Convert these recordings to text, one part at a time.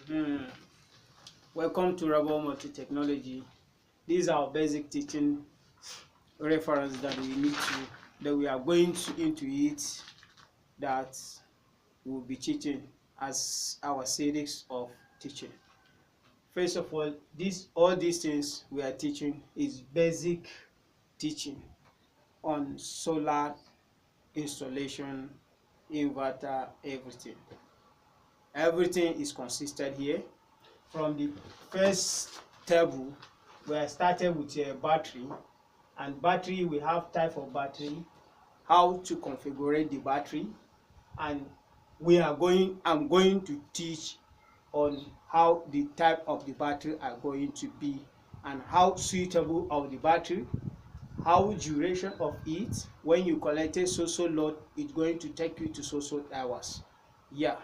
Hmm. Welcome to RABOS Multi-Technology. These are our basic teaching reference that we are going into it, that we'll be teaching as our series of teaching. First of all, all these things we are teaching is basic teaching on solar installation, inverter, everything. Everything is consisted here. From the first table, we are started with a battery, and battery, we have type of battery, how to configure the battery, and I'm going to teach on how the type of the battery are going to be, and how suitable of the battery, how duration of it. When you collect a so load, it's going to take you to so hours. Yeah,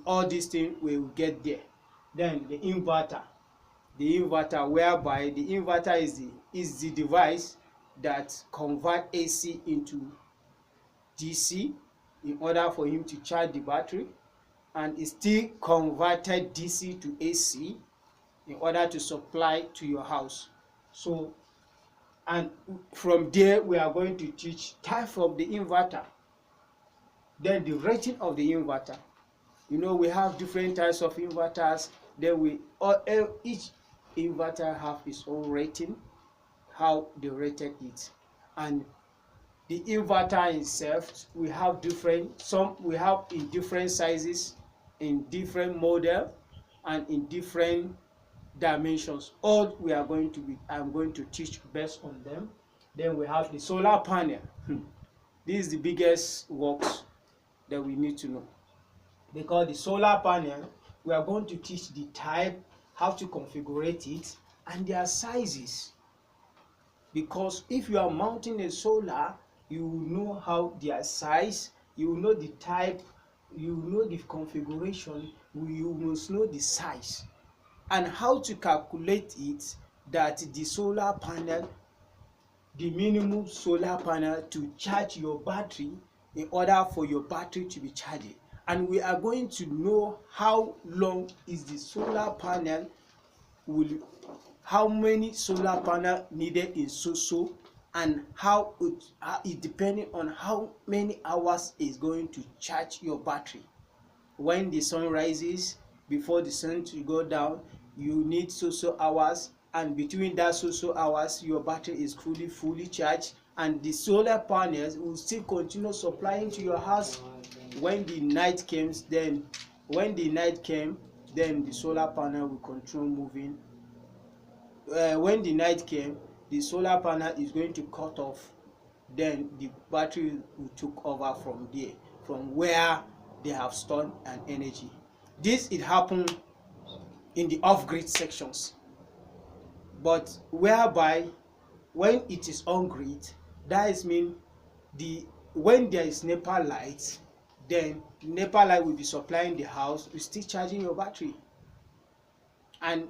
all these things we will get there. Then the inverter, whereby the inverter is the device that convert AC into DC in order for him to charge the battery, and it still converted DC to AC in order to supply to your house. So, and from there we are going to teach type of the inverter, then the rating of the inverter. You know, we have different types of inverters. Then each inverter have its own rating, how they rated it. And the inverter itself, we have in different sizes, in different model, and in different dimensions. All I'm going to teach based on them. Then we have the solar panel. This is the biggest works that we need to know, because the solar panel, we are going to teach the type, how to configure it, and their sizes. Because if you are mounting a solar, you will know how their size, you will know the type, you will know the configuration, you must know the size, and how to calculate it, that the solar panel, the minimum solar panel to charge your battery in order for your battery to be charged. And we are going to know how long is the solar panel, how many solar panel needed in so, and how it depending on how many hours is going to charge your battery. When the sun rises, before the sun to go down, you need so hours, and between that so hours your battery is fully charged, and the solar panels will still continue supplying to your house. When the night comes, then the solar panel will continue moving. When the night came, the solar panel is going to cut off, then the battery will take over from there, from where they have stored an energy. It happened in the off-grid sections, but whereby when it is on-grid, that is mean when there is NEPA light, then NEPA light will be supplying the house, will still charging your battery, and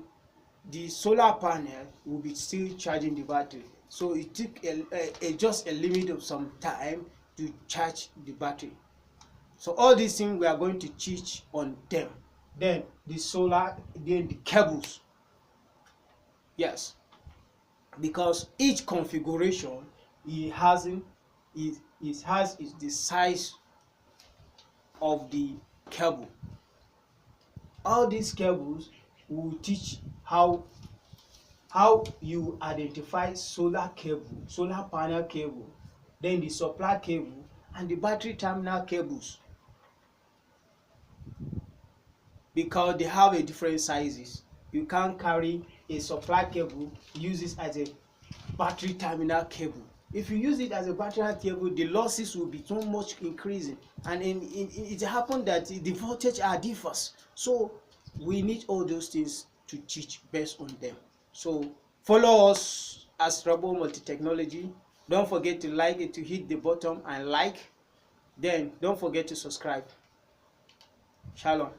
the solar panel will be still charging the battery. So it took just a limit of some time to charge the battery. So all these things we are going to teach on them. Then the cables. Yes, because each configuration it has the size of the cable. All these cables will teach how you identify solar panel cable, then the supply cable, and the battery terminal cables, because they have a different sizes. You can't carry a supply cable, use it as a battery terminal cable. If you use it as a battery cable, the losses will be so much increasing, and it happens that the voltage are differs. So we need all those things to teach based on them. So follow us as RABOS Multi-Technology. Don't forget to like it, to hit the button and like. Then don't forget to subscribe. Shalom.